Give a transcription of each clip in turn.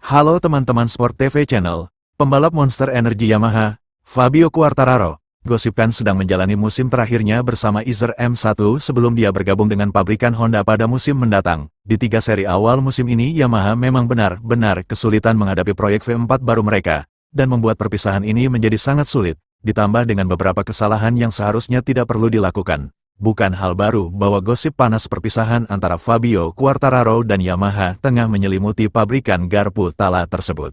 Halo teman-teman Sport TV Channel, pembalap Monster Energy Yamaha, Fabio Quartararo, gosipkan sedang menjalani musim terakhirnya bersama Izer M1 sebelum dia bergabung dengan pabrikan Honda pada musim mendatang. Di 3 seri awal musim ini Yamaha memang benar-benar kesulitan menghadapi proyek V4 baru mereka, dan membuat perpisahan ini menjadi sangat sulit, ditambah dengan beberapa kesalahan yang seharusnya tidak perlu dilakukan. Bukan hal baru bahwa gosip panas perpisahan antara Fabio Quartararo dan Yamaha tengah menyelimuti pabrikan garpu tala tersebut.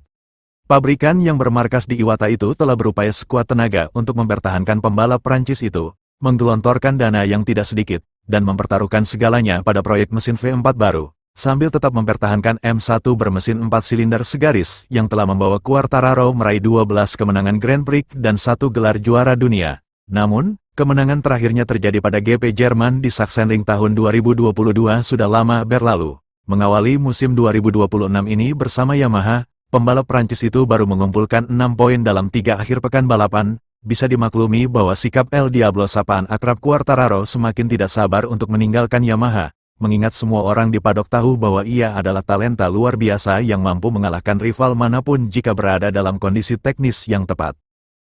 Pabrikan yang bermarkas di Iwata itu telah berupaya sekuat tenaga untuk mempertahankan pembalap Prancis itu, menggelontorkan dana yang tidak sedikit, dan mempertaruhkan segalanya pada proyek mesin V4 baru, sambil tetap mempertahankan M1 bermesin 4 silinder segaris yang telah membawa Quartararo meraih 12 kemenangan Grand Prix dan 1 gelar juara dunia. Namun, kemenangan terakhirnya terjadi pada GP Jerman di Sachsenring tahun 2022 sudah lama berlalu. Mengawali musim 2026 ini bersama Yamaha, pembalap Prancis itu baru mengumpulkan 6 poin dalam 3 akhir pekan balapan. Bisa dimaklumi bahwa sikap El Diablo sapaan akrab Quartararo semakin tidak sabar untuk meninggalkan Yamaha, mengingat semua orang di padok tahu bahwa ia adalah talenta luar biasa yang mampu mengalahkan rival manapun jika berada dalam kondisi teknis yang tepat.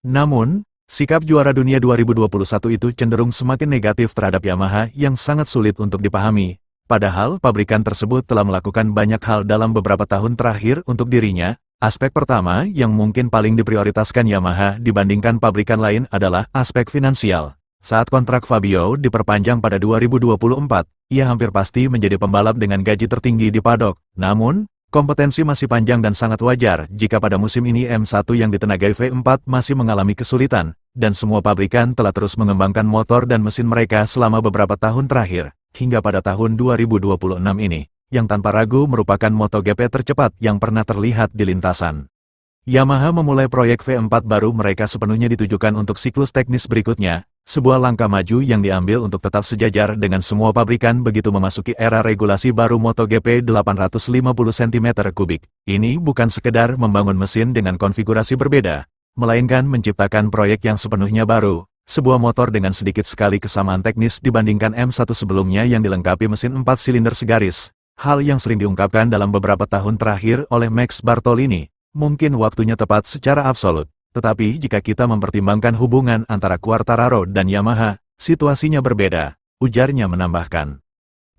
Namun, sikap juara dunia 2021 itu cenderung semakin negatif terhadap Yamaha yang sangat sulit untuk dipahami. Padahal pabrikan tersebut telah melakukan banyak hal dalam beberapa tahun terakhir untuk dirinya. Aspek pertama yang mungkin paling diprioritaskan Yamaha dibandingkan pabrikan lain adalah aspek finansial. Saat kontrak Fabio diperpanjang pada 2024, ia hampir pasti menjadi pembalap dengan gaji tertinggi di padok. Namun, kompetensi masih panjang dan sangat wajar jika pada musim ini M1 yang ditenagai V4 masih mengalami kesulitan, dan semua pabrikan telah terus mengembangkan motor dan mesin mereka selama beberapa tahun terakhir, hingga pada tahun 2026 ini, yang tanpa ragu merupakan MotoGP tercepat yang pernah terlihat di lintasan. Yamaha memulai proyek V4 baru mereka sepenuhnya ditujukan untuk siklus teknis berikutnya, sebuah langkah maju yang diambil untuk tetap sejajar dengan semua pabrikan begitu memasuki era regulasi baru MotoGP 850 cm3. Ini bukan sekedar membangun mesin dengan konfigurasi berbeda, melainkan menciptakan proyek yang sepenuhnya baru, sebuah motor dengan sedikit sekali kesamaan teknis dibandingkan M1 sebelumnya yang dilengkapi mesin 4 silinder segaris, hal yang sering diungkapkan dalam beberapa tahun terakhir oleh Max Bartolini. Mungkin waktunya tepat secara absolut, tetapi jika kita mempertimbangkan hubungan antara Quartararo dan Yamaha, situasinya berbeda, ujarnya menambahkan.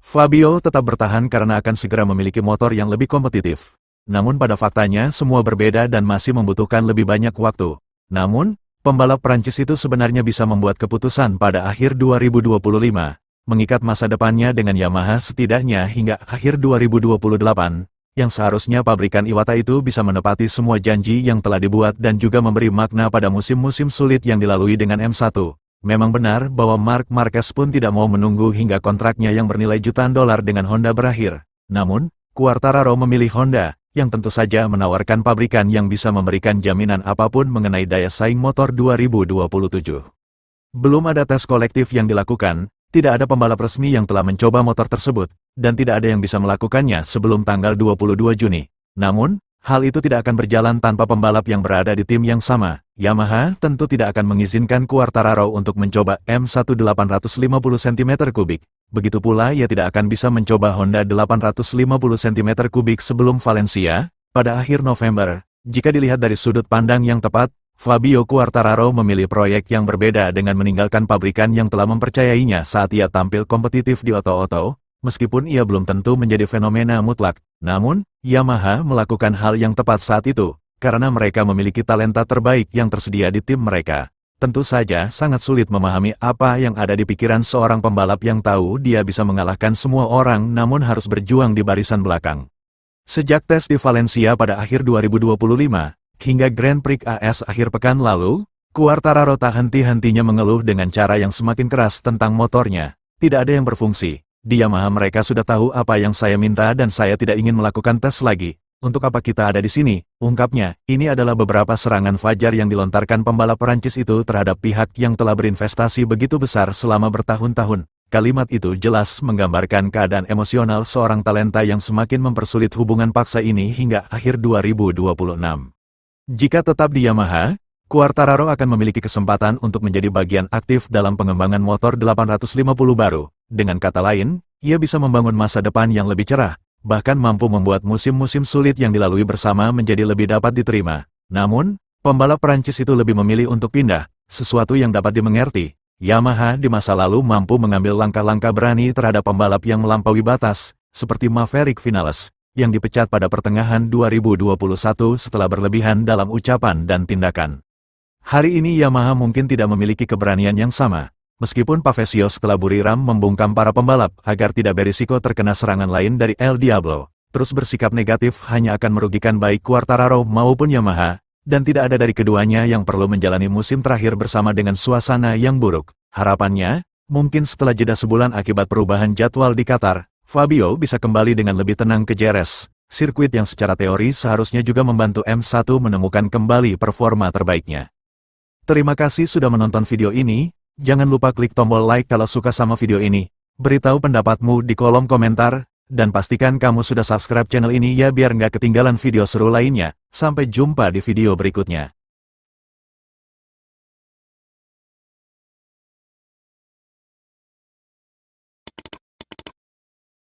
Fabio tetap bertahan karena akan segera memiliki motor yang lebih kompetitif. Namun pada faktanya semua berbeda dan masih membutuhkan lebih banyak waktu. Namun, pembalap Prancis itu sebenarnya bisa membuat keputusan pada akhir 2025, mengikat masa depannya dengan Yamaha setidaknya hingga akhir 2028. Yang seharusnya pabrikan Iwata itu bisa menepati semua janji yang telah dibuat dan juga memberi makna pada musim-musim sulit yang dilalui dengan M1. Memang benar bahwa Marc Marquez pun tidak mau menunggu hingga kontraknya yang bernilai jutaan dolar dengan Honda berakhir. Namun, Quartararo memilih Honda, yang tentu saja menawarkan pabrikan yang bisa memberikan jaminan apapun mengenai daya saing motor 2027. Belum ada tes kolektif yang dilakukan, tidak ada pembalap resmi yang telah mencoba motor tersebut, dan tidak ada yang bisa melakukannya sebelum tanggal 22 Juni. Namun, hal itu tidak akan berjalan tanpa pembalap yang berada di tim yang sama. Yamaha tentu tidak akan mengizinkan Quartararo untuk mencoba M1 850 cm3. Begitu pula ia tidak akan bisa mencoba Honda 850 cm3 sebelum Valencia, pada akhir November. Jika dilihat dari sudut pandang yang tepat, Fabio Quartararo memilih proyek yang berbeda dengan meninggalkan pabrikan yang telah mempercayainya saat ia tampil kompetitif di oto-oto, meskipun ia belum tentu menjadi fenomena mutlak. Namun, Yamaha melakukan hal yang tepat saat itu, karena mereka memiliki talenta terbaik yang tersedia di tim mereka. Tentu saja sangat sulit memahami apa yang ada di pikiran seorang pembalap yang tahu dia bisa mengalahkan semua orang namun harus berjuang di barisan belakang. Sejak tes di Valencia pada akhir 2025, hingga Grand Prix AS akhir pekan lalu, Quartararo tak henti-hentinya mengeluh dengan cara yang semakin keras tentang motornya. Tidak ada yang berfungsi. Di Yamaha mereka sudah tahu apa yang saya minta dan saya tidak ingin melakukan tes lagi. Untuk apa kita ada di sini? Ungkapnya. Ini adalah beberapa serangan fajar yang dilontarkan pembalap Prancis itu terhadap pihak yang telah berinvestasi begitu besar selama bertahun-tahun. Kalimat itu jelas menggambarkan keadaan emosional seorang talenta yang semakin mempersulit hubungan paksa ini hingga akhir 2026. Jika tetap di Yamaha, Quartararo akan memiliki kesempatan untuk menjadi bagian aktif dalam pengembangan motor 850 baru. Dengan kata lain, ia bisa membangun masa depan yang lebih cerah, bahkan mampu membuat musim-musim sulit yang dilalui bersama menjadi lebih dapat diterima. Namun, pembalap Prancis itu lebih memilih untuk pindah, sesuatu yang dapat dimengerti. Yamaha di masa lalu mampu mengambil langkah-langkah berani terhadap pembalap yang melampaui batas, seperti Maverick Vinales, yang dipecat pada pertengahan 2021 setelah berlebihan dalam ucapan dan tindakan. Hari ini Yamaha mungkin tidak memiliki keberanian yang sama, meskipun Pavesios setelah Buriram membungkam para pembalap agar tidak berisiko terkena serangan lain dari El Diablo. Terus bersikap negatif hanya akan merugikan baik Quartararo maupun Yamaha, dan tidak ada dari keduanya yang perlu menjalani musim terakhir bersama dengan suasana yang buruk. Harapannya, mungkin setelah jeda sebulan akibat perubahan jadwal di Qatar, Fabio bisa kembali dengan lebih tenang ke Jerez, sirkuit yang secara teori seharusnya juga membantu M1 menemukan kembali performa terbaiknya. Terima kasih sudah menonton video ini, jangan lupa klik tombol like kalau suka sama video ini, beritahu pendapatmu di kolom komentar, dan pastikan kamu sudah subscribe channel ini ya biar nggak ketinggalan video seru lainnya. Sampai jumpa di video berikutnya.